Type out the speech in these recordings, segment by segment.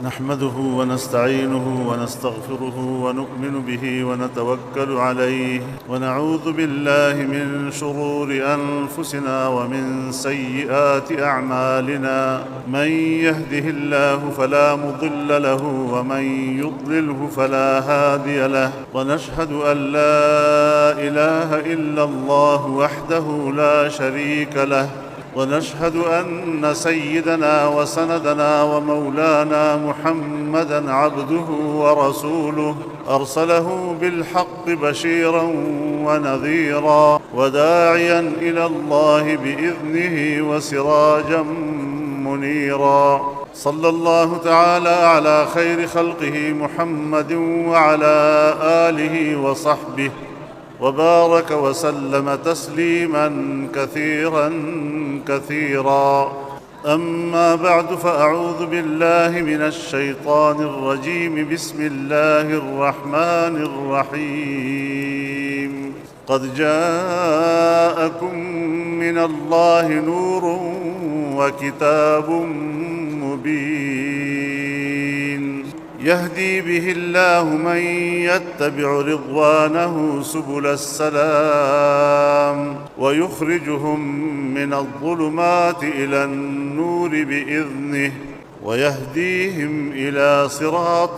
نحمده ونستعينه ونستغفره ونؤمن به ونتوكل عليه ونعوذ بالله من شرور أنفسنا ومن سيئات أعمالنا. من يهده الله فلا مضل له ومن يضلله فلا هادي له، ونشهد أن لا إله إلا الله وحده لا شريك له، ونشهد أن سيدنا وسندنا ومولانا محمدًا عبده ورسوله، أرسله بالحق بشيرًا ونذيرًا وداعيًا إلى الله بإذنه وسراجًا منيرًا. صلى الله تعالى على خير خلقه محمد وعلى آله وصحبه، وبارك وسلم تسليما كثيرا كثيرا. أما بعد، فأعوذ بالله من الشيطان الرجيم. بسم الله الرحمن الرحيم. قد جاءكم من الله نور وكتاب مبين، يهدي به الله من يتبع رضوانه سبل السلام، ويخرجهم من الظلمات إلى النور بإذنه، ويهديهم إلى صراط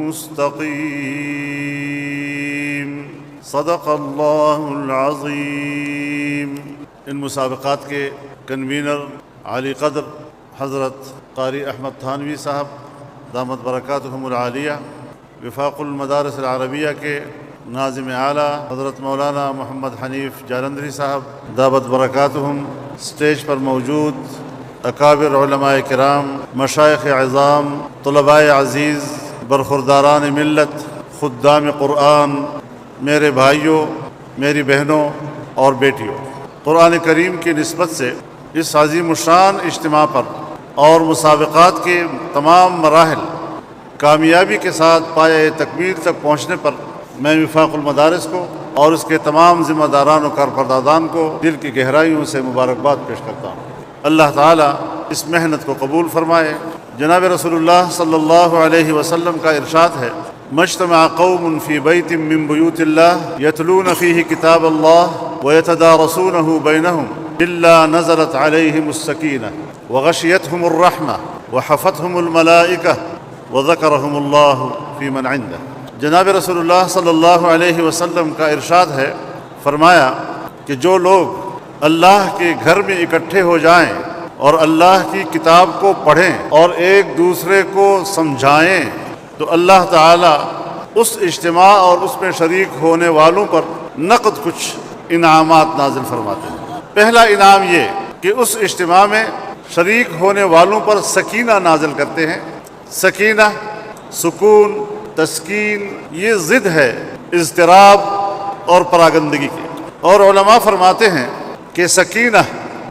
مستقيم. صدق اللہ العظیم. ان مسابقات کے کنوینر عالی قدر حضرت قاری احمد تھانوی صاحب دامت برکاتہم العالیہ، وفاق المدارس العربیہ کے ناظم اعلیٰ حضرت مولانا محمد حنیف جالندھری صاحب دامت برکاتہم، اسٹیج پر موجود اکابر علماء کرام، مشائخ عظام، طلباء عزیز، برخورداران ملت، خدام قرآن، میرے بھائیوں، میری بہنوں اور بیٹیوں، قرآن کریم کی نسبت سے اس عظیم الشان اجتماع پر اور مسابقات کے تمام مراحل کامیابی کے ساتھ پایۂ تکمیل تک پہنچنے پر میں وفاق المدارس کو اور اس کے تمام ذمہ داران و کارکردگان کو دل کی گہرائیوں سے مبارکباد پیش کرتا ہوں۔ اللہ تعالیٰ اس محنت کو قبول فرمائے۔ جناب رسول اللہ صلی اللہ علیہ وسلم کا ارشاد ہے: مجتمع قوم فی بیت من بیوت اللہ یتلون فیہ کتاب اللہ ویتدارسونہ بینہم الا نزلت علیہم السکینہ وغشیتہم الرحمہ وحفتہم الملائکہ وذکرہم اللہ فی من عندہ۔ جناب رسول اللہ صلی اللہ علیہ وسلم کا ارشاد ہے، فرمایا کہ جو لوگ اللہ کے گھر میں اکٹھے ہو جائیں اور اللہ کی کتاب کو پڑھیں اور ایک دوسرے کو سمجھائیں تو اللہ تعالیٰ اس اجتماع اور اس میں شریک ہونے والوں پر نقد کچھ انعامات نازل فرماتے ہیں۔ پہلا انعام یہ کہ اس اجتماع میں شریک ہونے والوں پر سکینہ نازل کرتے ہیں۔ سکینہ، سکون، تسکین، یہ ضد ہے اضطراب اور پراگندگی کی، اور علماء فرماتے ہیں کہ سکینہ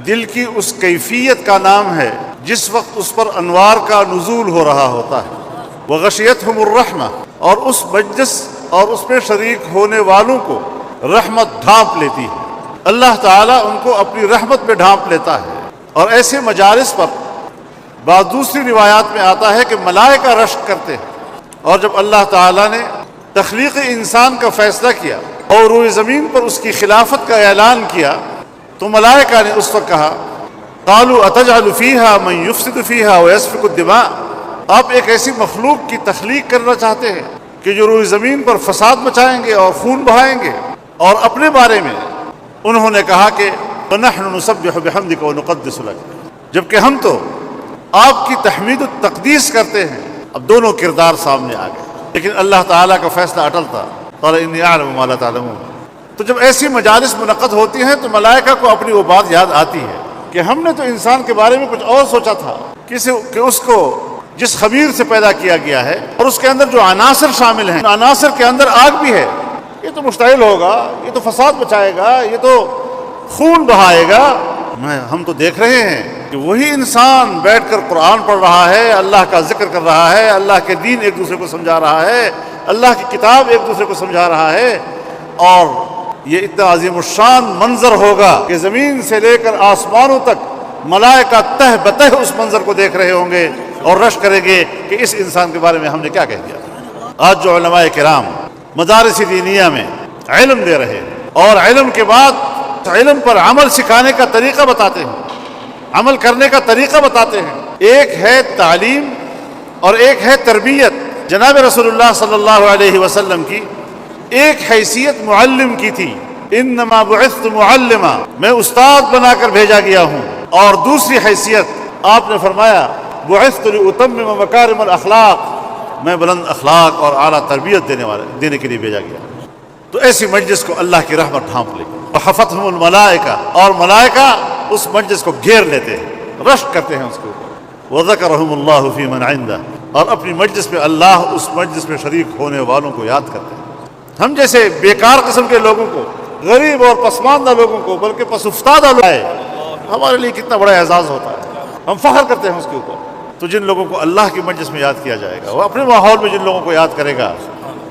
دل کی اس کیفیت کا نام ہے جس وقت اس پر انوار کا نزول ہو رہا ہوتا ہے۔ وغشیتہم الرحمہ، اور اس مجلس اور اس میں شریک ہونے والوں کو رحمت ڈھانپ لیتی ہے، اللہ تعالیٰ ان کو اپنی رحمت میں ڈھانپ لیتا ہے۔ اور ایسے مجالس پر بعض دوسری روایات میں آتا ہے کہ ملائکہ رشک کرتے ہیں، اور جب اللہ تعالیٰ نے تخلیق انسان کا فیصلہ کیا اور روئے زمین پر اس کی خلافت کا اعلان کیا تو ملائکہ نے اس وقت کہا: قالوا اتجعل فیہا من یفسد فیہا ویسفک الدماء، آپ ایک ایسی مخلوق کی تخلیق کرنا چاہتے ہیں کہ جو روئے زمین پر فساد مچائیں گے اور خون بہائیں گے؟ اور اپنے بارے میں انہوں نے کہا کہ وَنَحْنُ نُسَبِّحُ بِحَمْدِكَ وَنُقَدِّسُ لَكَ، جبکہ ہم تو آپ کی تحمید و تقدیس کرتے ہیں۔ اب دونوں کردار سامنے آ گئے، لیکن اللہ تعالیٰ کا فیصلہ اٹل تھا، قَالَ إِنِّي أَعْلَمُ مَا لَا تَعْلَمُونَ۔ تو جب ایسی مجالس منعقد ہوتی ہیں تو ملائکہ کو اپنی وہ بات یاد آتی ہے کہ ہم نے تو انسان کے بارے میں کچھ اور سوچا تھا کہ اس کو جس خمیر سے پیدا کیا گیا ہے اور اس کے اندر جو عناصر شامل ہیں، عناصر کے اندر آگ بھی ہے، یہ تو مشتعل ہوگا، یہ تو فساد مچائے گا، یہ تو خون بہائے گا۔ ہم تو دیکھ رہے ہیں کہ وہی انسان بیٹھ کر قرآن پڑھ رہا ہے، اللہ کا ذکر کر رہا ہے، اللہ کے دین ایک دوسرے کو سمجھا رہا ہے، اللہ کی کتاب ایک دوسرے کو سمجھا رہا ہے، اور یہ اتنا عظیم الشان منظر ہوگا کہ زمین سے لے کر آسمانوں تک ملائکہ تہ بتہ اس منظر کو دیکھ رہے ہوں گے اور رشک کریں گے کہ اس انسان کے بارے میں ہم نے کیا کہہ دیا۔ آج جو علماء کرام مدارس دینیہ میں علم دے رہے ہیں اور علم کے بعد علم پر عمل سکھانے کا طریقہ بتاتے ہیں، عمل کرنے کا طریقہ بتاتے ہیں، ایک ہے تعلیم اور ایک ہے تربیت۔ جناب رسول اللہ صلی اللہ علیہ وسلم کی ایک حیثیت معلم کی تھی، انما بعثت معلما، میں استاد بنا کر بھیجا گیا ہوں، اور دوسری حیثیت آپ نے فرمایا بعثت لاتمم مکارم الاخلاق، میں بلند اخلاق اور اعلیٰ تربیت دینے کے لیے بھیجا گیا۔ تو ایسی مجلس کو اللہ کی رحمت ڈھانپ لے، وحفتہم الملائکہ، اور ملائکہ اس مجلس کو گھیر لیتے ہیں، رشک کرتے ہیں اس کے اوپر، وذکرہم اللہ فی من عندہ، اور اپنی مجلس میں اللہ اس مجلس میں شریک ہونے والوں کو یاد کرتے ہیں۔ ہم جیسے بیکار قسم کے لوگوں کو، غریب اور پسماندہ لوگوں کو، بلکہ پسفتادہ لوگ ہیں، ہمارے لیے کتنا بڑا اعزاز ہوتا ہے، ہم فخر کرتے ہیں اس کے اوپر۔ تو جن لوگوں کو اللہ کی مجلس میں یاد کیا جائے گا، وہ اپنے ماحول میں جن لوگوں کو یاد کرے گا،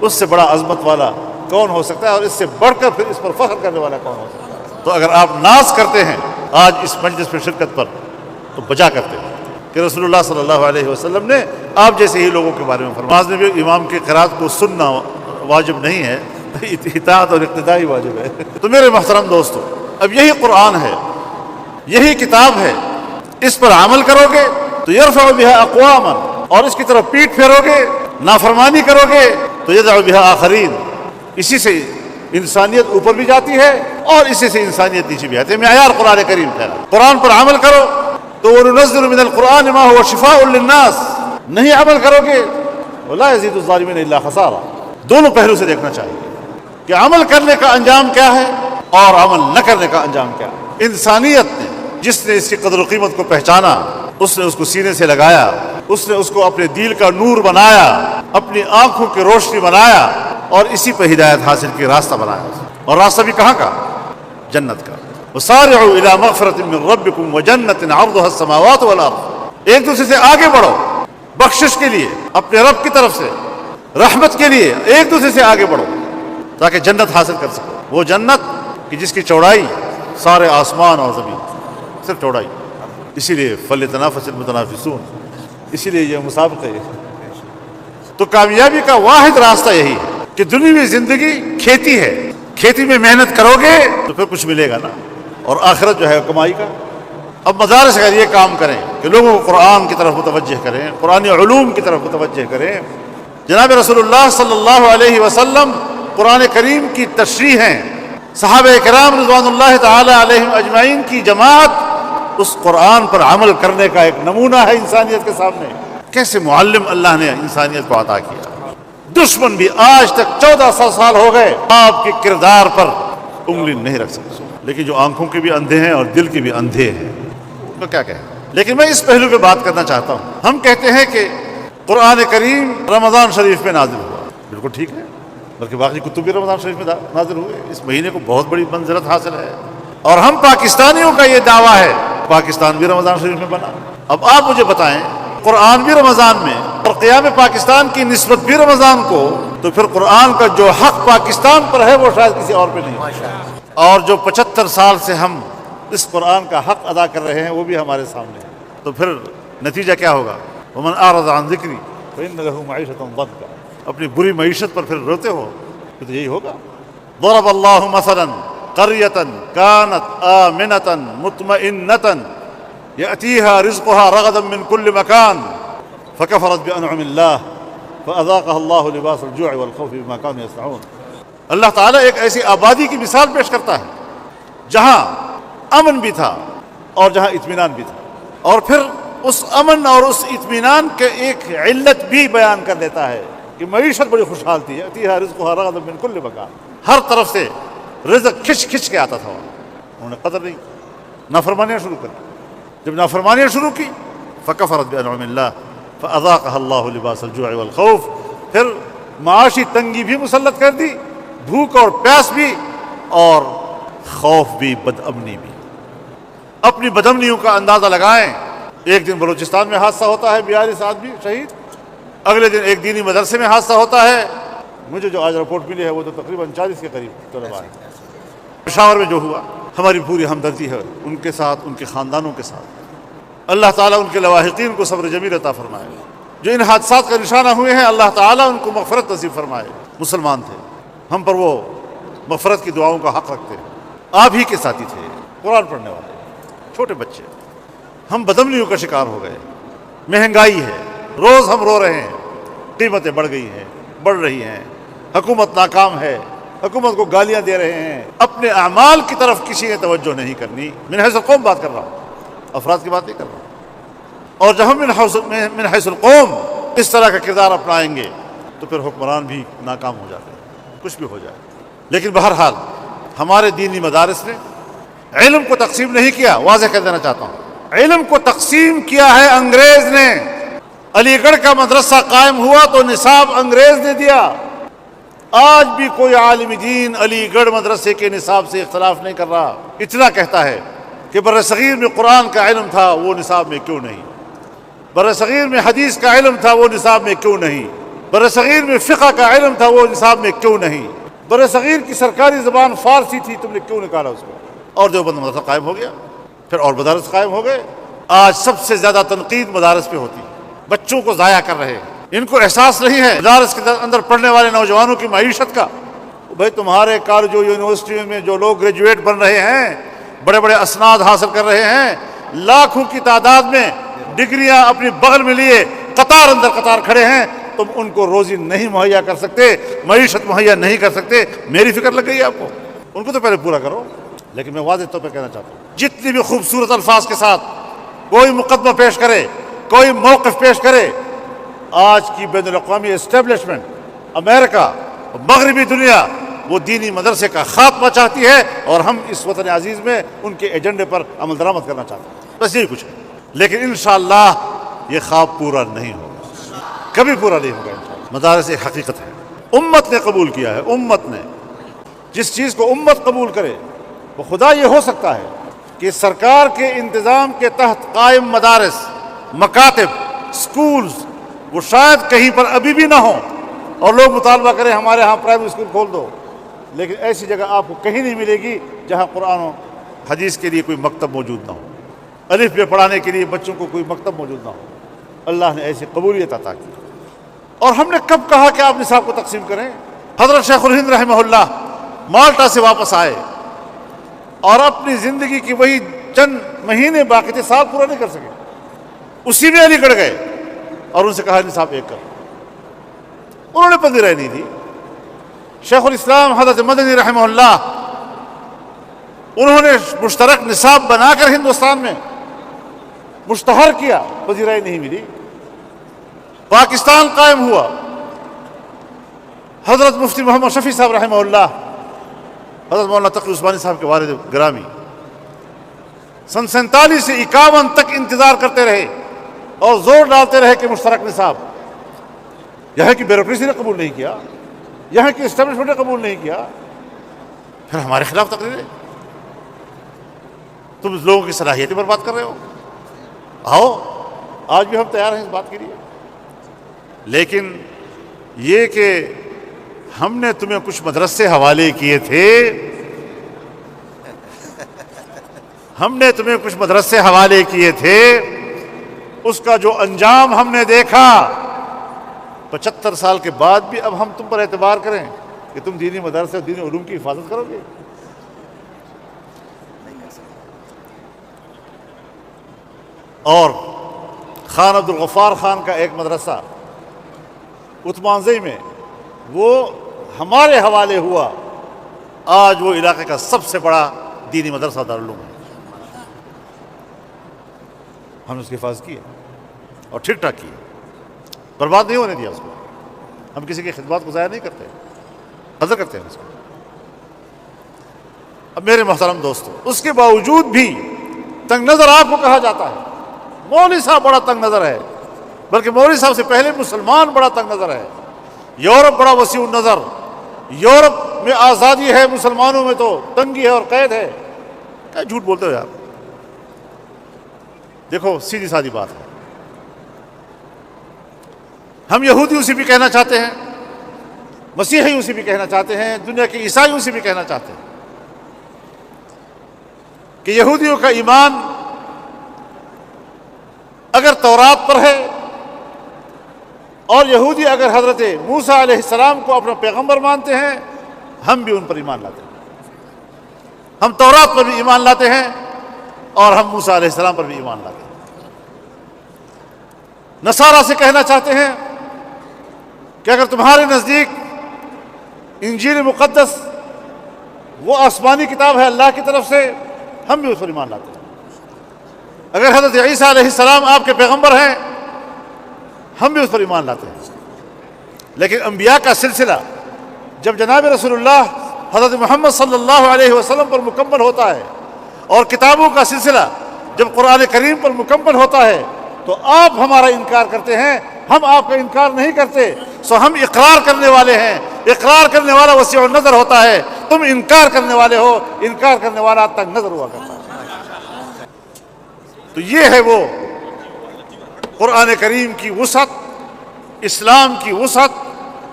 اس سے بڑا عظمت والا کون ہو سکتا ہے، اور اس سے بڑھ کر پھر اس پر فخر کرنے والا کون ہو سکتا ہے۔ تو اگر آپ ناز کرتے ہیں آج اس مجلس میں شرکت پر، تو بجا کرتے ہیں کہ رسول اللہ صلی اللہ علیہ وسلم نے آپ جیسے ہی لوگوں کے بارے میں فرمایا۔ نماز میں بھی امام کی قرات کو سننا واجب نہیں ہے، اطاعت اور اقتداء ہی واجب ہے۔ تو میرے محترم دوستو، اب یہی قرآن ہے، یہی کتاب ہے، اس پر عمل کرو گے تو یرفع بها اقواما، اور اس کی طرف پیٹھ پھیرو گے، نافرمانی کرو گے تو یدع بها آخرین، اسی سے انسانیت اوپر بھی جاتی ہے اور اسی سے انسانیت نیچے بھی آتی ہے۔ معیار قرآن کریم ہے، قرآن پر عمل کرو تو وَنُنَزِّلُ مِنَ الْقُرْآنِ مَا هُوَ شِفَاءٌ لِلنَّاسِ، نہیں عمل کرو گے وَلَا يَزِيدُ الظَّالِمِينَ إِلَّا خَسَارًا۔ دونوں پہلو سے دیکھنا چاہیے کہ عمل کرنے کا انجام کیا ہے اور عمل نہ کرنے کا انجام کیا ہے۔ انسانیت نے، جس نے اس کی قدر و قیمت کو پہچانا، اس نے اس کو سینے سے لگایا، اس نے اس کو اپنے دل کا نور بنایا، اپنی آنکھوں کی روشنی بنایا، اور اسی پہ ہدایت حاصل کی، راستہ بنایا، اور راستہ بھی کہاں کا؟ جنت کا۔ وَسَارِعُوا إِلَىٰ مَغْفِرَةٍ مِّن رَّبِّكُمْ وَجَنَّةٍ عَرْضُهَا السَّمَاوَاتُ وَالْأَرْضُ، ایک دوسرے سے آگے بڑھو، بخشش کے لیے، اپنے رب کی طرف سے رحمت کے لیے ایک دوسرے سے آگے بڑھو تاکہ جنت حاصل کر سکو۔ وہ جنت کہ جس کی چوڑائی سارے آسمان اور زمین، صرف چوڑائی۔ اسی لیے فَلْيَتَنَافَسِ الْمُتَنَافِسُونَ، اسی لیے یہ مسابقہ ہے۔ تو کامیابی کا واحد راستہ یہی ہے کہ دنیاوی زندگی کھیتی ہے، کھیتی میں محنت کرو گے تو پھر کچھ ملے گا نا، اور آخرت جو ہے کمائی کا۔ اب مدارس اگر یہ کام کریں کہ لوگوں کو قرآن کی طرف متوجہ کریں، قرآن علوم کی طرف متوجہ کریں۔ جناب رسول اللہ صلی اللہ علیہ وسلم قرآن کریم کی تشریحیں، صحابہ کرام رضوان اللہ تعالی علیہم اجمعین کی جماعت اس قرآن پر عمل کرنے کا ایک نمونہ ہے انسانیت کے سامنے۔ کیسے معلم اللہ نے انسانیت کو عطا کیا۔ دشمن بھی آج تک 1400 سال ہو گئے آپ کے کردار پر انگلی نہیں رکھ سکتے، لیکن جو آنکھوں کے بھی اندھے ہیں اور دل کے بھی اندھے ہیں، تو کیا کہیں۔ لیکن میں اس پہلو پہ بات کرنا چاہتا ہوں۔ ہم کہتے ہیں کہ قرآن کریم رمضان شریف میں نازل ہوا، بالکل ٹھیک ہے، بلکہ باقی کتب بھی رمضان شریف میں نازل ہوئے، اس مہینے کو بہت بڑی منزلت حاصل ہے، اور ہم پاکستانیوں کا یہ دعویٰ ہے پاکستان بھی رمضان شریف میں بنا۔ اب آپ مجھے بتائیں، قرآن بھی رمضان میں اور قیام پاکستان کی نسبت بھی رمضان کو، تو پھر قرآن کا جو حق پاکستان پر ہے وہ شاید کسی اور پہ نہیں، اور جو 75 سال سے ہم اس قرآن کا حق ادا کر رہے ہیں وہ بھی ہمارے سامنے ہے۔ تو پھر نتیجہ کیا ہوگا؟ وَمَنْ أَعْرَضَ عَنْ ذِكْرِي فَإِنَّ لَهُ مَعِيشَةً ضَنْكًا، اپنی بری معیشت پر پھر روتے ہو تو یہی ہوگا۔ ضرب اللہ مثلا قریۃ کانت آمنۃ مطمئنۃ یأتیہا رزقها رغدا من كل مکان فکفرت بانعم اللہ فاذاقها اللہ لباس الجوع والخوف بما كانوا يصنعون۔ اللہ تعالیٰ ایک ایسی آبادی کی مثال پیش کرتا ہے جہاں امن بھی تھا اور جہاں اطمینان بھی تھا، اور پھر اس امن اور اس اطمینان کے ایک علت بھی بیان کر دیتا ہے کہ معیشت بڑی خوشحال تھی، یأتیہا رزقها رغدا من كل مکان، ہر طرف سے رزق کھچ کھچ کے آتا تھا۔ انہوں نے قدر نہیں، نافرمانیاں شروع کر دی۔ جب نافرمانیاں شروع کی فکفرت بانعم اللہ فاذاقها اللہ لباس الجوع والخوف، پھر معاشی تنگی بھی مسلط کر دی، بھوک اور پیاس بھی، اور خوف بھی، بدامنی بھی۔ اپنی بدامنیوں کا اندازہ لگائیں، ایک دن بلوچستان میں حادثہ ہوتا ہے، 42 آدمی شہید، اگلے دن ایک دینی مدرسے میں حادثہ ہوتا ہے، مجھے جو آج رپورٹ ملی ہے وہ تو تقریباً 40 کے قریب طلباء ہیں۔ پشاور میں جو ہوا، ہماری پوری ہمدردی ہے ان کے ساتھ، ان کے خاندانوں کے ساتھ۔ اللہ تعالیٰ ان کے لواحقین کو صبر جمیل عطا فرمائے. جو ان حادثات کا نشانہ ہوئے ہیں اللہ تعالیٰ ان کو مغفرت نصیب فرمائے. مسلمان تھے, ہم پر وہ مغفرت کی دعاؤں کا حق رکھتے ہیں. آپ ہی کے ساتھی تھے, قرآن پڑھنے والے, چھوٹے بچے. ہم بدمنیوں کا شکار ہو گئے. مہنگائی ہے, روز ہم رو رہے ہیں, قیمتیں بڑھ گئی ہیں, بڑھ رہی ہیں, حکومت ناکام ہے, حکومت کو گالیاں دے رہے ہیں. اپنے اعمال کی طرف کسی نے توجہ نہیں کرنی. من حیث القوم بات کر رہا ہوں, افراد کی بات نہیں کر رہا ہوں. اور جب ہم من حیث القوم اس طرح کا کردار اپنائیں گے تو پھر حکمران بھی ناکام ہو جاتے ہیں, کچھ بھی ہو جائے. لیکن بہرحال ہمارے دینی مدارس نے علم کو تقسیم نہیں کیا. واضح کر دینا چاہتا ہوں, علم کو تقسیم کیا ہے انگریز نے. علی گڑھ کا مدرسہ قائم ہوا تو نصاب انگریز نے دیا. آج بھی کوئی عالم دین علی گڑھ مدرسے کے نصاب سے اختلاف نہیں کر رہا. اتنا کہتا ہے کہ برصغیر میں قرآن کا علم تھا, وہ نصاب میں کیوں نہیں؟ برصغیر میں حدیث کا علم تھا, وہ نصاب میں کیوں نہیں؟ برصغیر میں فقہ کا علم تھا, وہ نصاب میں کیوں نہیں؟ برصغیر کی سرکاری زبان فارسی تھی, تم نے کیوں نکالا اس کو؟ اور دیوبند مدرسہ قائم ہو گیا, پھر اور مدارس قائم ہو گئے. آج سب سے زیادہ تنقید مدارس پہ ہوتی ہے. بچوں کو ضائع کر رہے ہیں. ان کو احساس نہیں ہے مدارس کے اندر پڑھنے والے نوجوانوں کی معیشت کا. بھائی تمہارے کالجوں یونیورسٹیوں میں جو لوگ گریجویٹ بن رہے ہیں, بڑے بڑے اسناد حاصل کر رہے ہیں, لاکھوں کی تعداد میں ڈگریاں اپنی بغل میں لیے قطار اندر قطار کھڑے ہیں. تم ان کو روزی نہیں مہیا کر سکتے, معیشت مہیا نہیں کر سکتے. میری فکر لگ گئی ہے آپ کو, ان کو تو پہلے پورا کرو. لیکن میں واضح طور پہ کہنا چاہتا ہوں, جتنی بھی خوبصورت الفاظ کے ساتھ کوئی مقدمہ پیش کرے, کوئی موقف پیش کرے, آج کی بین الاقوامی اسٹیبلشمنٹ, امریکہ, مغربی دنیا, وہ دینی مدرسے کا خاتمہ چاہتی ہے, اور ہم اس وطن عزیز میں ان کے ایجنڈے پر عمل درآمد کرنا چاہتے ہیں. بس یہی کچھ ہے. لیکن انشاءاللہ یہ خواب پورا نہیں ہوگا, کبھی پورا نہیں ہوگا انشاءاللہ. مدارس ایک حقیقت ہے, امت نے قبول کیا ہے. امت نے جس چیز کو امت قبول کرے وہ خدا یہ ہو سکتا ہے کہ سرکار کے انتظام کے تحت قائم مدارس, مکاتب, سکولز, وہ شاید کہیں پر ابھی بھی نہ ہوں, اور لوگ مطالبہ کریں ہمارے ہاں پرائیویٹ اسکول کھول دو. لیکن ایسی جگہ آپ کو کہیں نہیں ملے گی جہاں قرآن و حدیث کے لیے کوئی مکتب موجود نہ ہو, الف بے پڑھانے کے لیے بچوں کو کوئی مکتب موجود نہ ہو. اللہ نے ایسی قبولیت عطا کی. اور ہم نے کب کہا کہ آپ نصاب کو تقسیم کریں؟ حضرت شیخ الہند رحمہ اللہ مالٹا سے واپس آئے اور اپنی زندگی کی وہی چند مہینے باقی تھے, سال پورا نہیں کر سکے. اسی میں علی گڑھ گئے اور ان سے کہا نصاب ایک کر. انہوں نے پذیرائی نہیں دی. شیخ الاسلام حضرت مدنی رحمہ اللہ, انہوں نے مشترک نصاب بنا کر ہندوستان میں مشتہر کیا, پذیرائی نہیں ملی. پاکستان قائم ہوا. حضرت مفتی محمد شفیع صاحب رحمہ اللہ, حضرت مولانا تقی عثمانی صاحب کے والد گرامی, سن 47 سے 51 تک انتظار کرتے رہے اور زور ڈالتے رہے کہ مشترک نصاب. یہاں کی بیوروکریسی نے قبول نہیں کیا, یہاں کی اسٹیبلشمنٹ نے قبول نہیں کیا. پھر ہمارے خلاف تقریریں, تم لوگوں کی صلاحیتیں پر بات کر رہے ہو. آؤ, آج بھی ہم تیار ہیں اس بات کے لیے. لیکن یہ کہ ہم نے تمہیں کچھ مدرسے حوالے کیے تھے, ہم نے تمہیں کچھ مدرسے حوالے کیے تھے, اس کا جو انجام ہم نے دیکھا, 75 سال کے بعد بھی اب ہم تم پر اعتبار کریں کہ تم دینی مدرسے اور دینی علوم کی حفاظت کرو گے؟ اور خان عبد الغفار خان کا ایک مدرسہ عثمانزئی میں, وہ ہمارے حوالے ہوا. آج وہ علاقے کا سب سے بڑا دینی مدرسہ دارالعلوم ہے. ہم نے اس کی حفاظت کی ہے اور ٹھیک ٹھاک کی ہے, برباد نہیں ہونے دیا اس کو. ہم کسی کی خدمات کو ضائع نہیں کرتے, قدر کرتے ہیں اس کو. اب میرے محترم دوستو, اس کے باوجود بھی تنگ نظر آپ کو کہا جاتا ہے. مولوی صاحب بڑا تنگ نظر ہے, بلکہ مولوی صاحب سے پہلے مسلمان بڑا تنگ نظر ہے. یورپ بڑا وسیع النظر, یورپ میں آزادی ہے, مسلمانوں میں تو تنگی ہے اور قید ہے. کیا جھوٹ بولتے ہو یار؟ دیکھو سیدھی سادی بات ہے, ہم یہودیوں سے بھی کہنا چاہتے ہیں, مسیحیوں سے بھی کہنا چاہتے ہیں, دنیا کے عیسائیوں سے بھی کہنا چاہتے ہیں کہ یہودیوں کا ایمان اگر تورات پر ہے اور یہودی اگر حضرت موسیٰ علیہ السلام کو اپنا پیغمبر مانتے ہیں، ہم بھی ان پر ایمان لاتے ہیں۔ ہم تورات پر بھی ایمان لاتے ہیں اور ہم موسیٰ علیہ السلام پر بھی ایمان لاتے ہیں۔ نصارہ سے کہنا چاہتے ہیں کہ اگر تمہارے نزدیک انجیل مقدس وہ آسمانی کتاب ہے اللہ کی طرف سے، ہم بھی اس پر ایمان لاتے ہیں۔ اگر حضرت عیسیٰ علیہ السلام آپ کے پیغمبر ہیں، ہم بھی اس پر ایمان لاتے ہیں۔ لیکن انبیاء کا سلسلہ جب جناب رسول اللہ حضرت محمد صلی اللہ علیہ وسلم پر مکمل ہوتا ہے اور کتابوں کا سلسلہ جب قرآن کریم پر مکمل ہوتا ہے تو آپ ہمارا انکار کرتے ہیں، ہم آپ کا انکار نہیں کرتے۔ سو ہم اقرار کرنے والے ہیں، اقرار کرنے والا وسیع النظر ہوتا ہے، تم انکار کرنے والے ہو، انکار کرنے والا تنگ نظر ہوا کرتا ہے۔ تو یہ ہے وہ قرآن کریم کی وسعت، اسلام کی وسعت،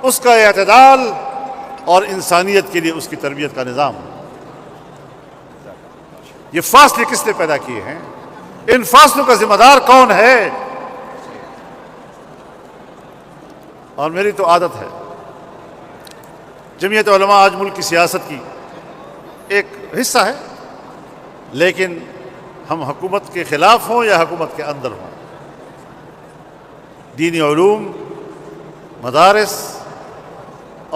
اس کا اعتدال اور انسانیت کے لیے اس کی تربیت کا نظام۔ یہ فاصلے کس نے پیدا کیے ہیں؟ ان فاصلوں کا ذمہ دار کون ہے؟ اور میری تو عادت ہے، جمعیت علماء آج ملک کی سیاست کی ایک حصہ ہے، لیکن ہم حکومت کے خلاف ہوں یا حکومت کے اندر ہوں، دینی علوم، مدارس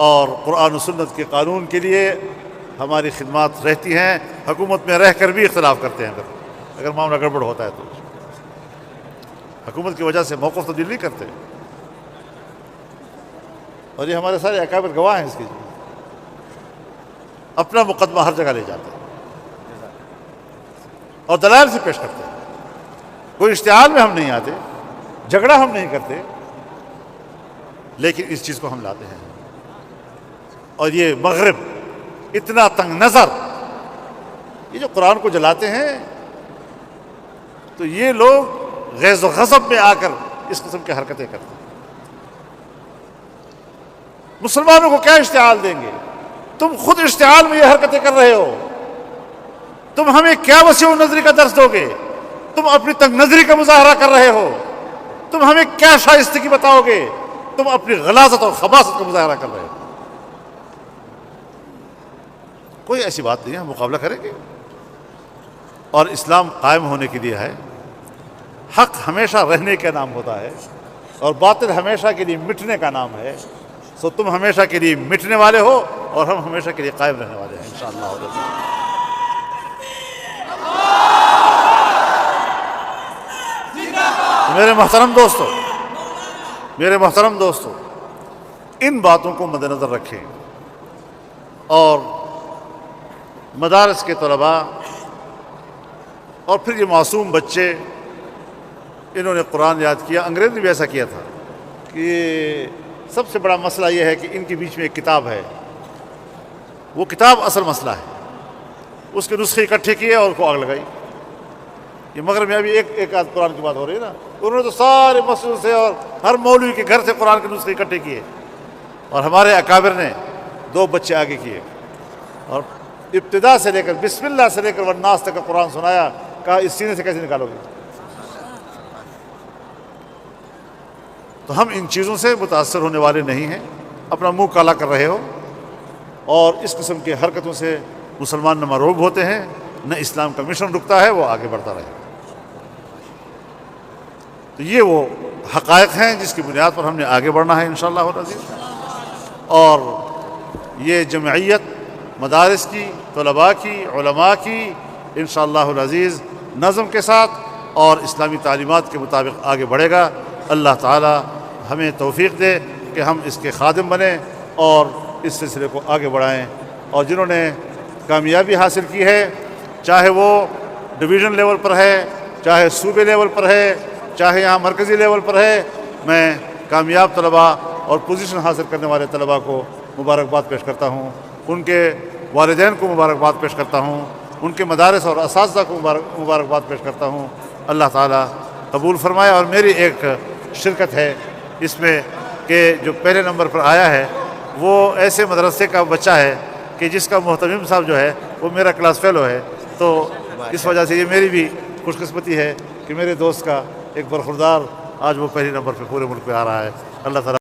اور قرآن و سنت کے قانون کے لیے ہماری خدمات رہتی ہیں۔ حکومت میں رہ کر بھی اختلاف کرتے ہیں، اگر معاملہ گڑبڑ ہوتا ہے تو حکومت کی وجہ سے موقف تبدیل نہیں کرتے، اور یہ ہمارے سارے اکابر گواہ ہیں اس کی۔ اپنا مقدمہ ہر جگہ لے جاتے ہیں اور دلائل سے پیش کرتے ہیں۔ کوئی اشتعال میں ہم نہیں آتے، جھگڑا ہم نہیں کرتے، لیکن اس چیز کو ہم لاتے ہیں۔ اور یہ مغرب اتنا تنگ نظر، یہ جو قرآن کو جلاتے ہیں، تو یہ لوگ غیظ و غضب میں آ کر اس قسم کی حرکتیں کرتے ہیں۔ مسلمانوں کو کیا اشتعال دیں گے؟ تم خود اشتعال میں یہ حرکتیں کر رہے ہو، تم ہمیں کیا وسیع نظری کا درس دو گے؟ تم اپنی تنگ نظری کا مظاہرہ کر رہے ہو، تم ہمیں کیا شائستگی بتاؤ گے؟ تم اپنی غلاظت اور خباثت کا مظاہرہ کر رہے ہو۔ کوئی ایسی بات نہیں ہے، ہم مقابلہ کریں گے۔ اور اسلام قائم ہونے کے لیے ہے، حق ہمیشہ رہنے کا نام ہوتا ہے اور باطل ہمیشہ کے لیے مٹنے کا نام ہے۔ سو تم ہمیشہ کے لیے مٹنے والے ہو اور ہم ہمیشہ کے لیے قائم رہنے والے ہیں انشاءاللہ۔ میرے محترم دوستو، ان باتوں کو مد نظر رکھیں اور مدارس کے طلباء اور پھر یہ معصوم بچے، انہوں نے قرآن یاد کیا۔ انگریز نے بھی ایسا کیا تھا کہ سب سے بڑا مسئلہ یہ ہے کہ ان کے بیچ میں ایک کتاب ہے، وہ کتاب اصل مسئلہ ہے، اس کے نسخے اکٹھے کیے اور اس کو آگ لگائی۔ یہ مغرب میں ابھی ایک آدھ قرآن کی بات ہو رہی ہے نا، انہوں نے تو سارے مسجد سے اور ہر مولوی کے گھر سے قرآن کے نسخے اکٹھے کیے، اور ہمارے اکابر نے 2 بچے آگے کیے اور ابتدا سے لے کر بسم اللہ سے لے کر والناس تک کا قرآن سنایا، کہا اس سینے سے کیسے نکالو گے؟ تو ہم ان چیزوں سے متاثر ہونے والے نہیں ہیں۔ اپنا منہ کالا کر رہے ہو اور اس قسم کی حرکتوں سے مسلمان نہ مروب ہوتے ہیں، نہ اسلام کا مشن رکتا ہے، وہ آگے بڑھتا رہے۔ تو یہ وہ حقائق ہیں جس کی بنیاد پر ہم نے آگے بڑھنا ہے انشاءاللہ العزیز۔ اور یہ جمعیت مدارس کی، طلباء کی، علماء کی انشاءاللہ العزیز نظم کے ساتھ اور اسلامی تعلیمات کے مطابق آگے بڑھے گا۔ اللہ تعالی ہمیں توفیق دے کہ ہم اس کے خادم بنیں اور اس سلسلے کو آگے بڑھائیں۔ اور جنہوں نے کامیابی حاصل کی ہے، چاہے وہ ڈویژن لیول پر ہے، چاہے صوبے لیول پر ہے، چاہے یہاں مرکزی لیول پر ہے، میں کامیاب طلباء اور پوزیشن حاصل کرنے والے طلباء کو مبارکباد پیش کرتا ہوں، ان کے والدین کو مبارکباد پیش کرتا ہوں، ان کے مدارس اور اساتذہ کو مبارکباد پیش کرتا ہوں۔ اللہ تعالیٰ قبول فرمائے۔ اور میری ایک شرکت ہے اس میں کہ جو پہلے نمبر پر آیا ہے وہ ایسے مدرسے کا بچہ ہے کہ جس کا محتمم صاحب جو ہے وہ میرا کلاس فیلو ہے، تو اس وجہ سے یہ میری بھی خوش قسمتی ہے کہ میرے دوست کا ایک برخوردار آج وہ پہلی نمبر پہ پورے ملک پہ آ رہا ہے۔ اللہ تعالیٰ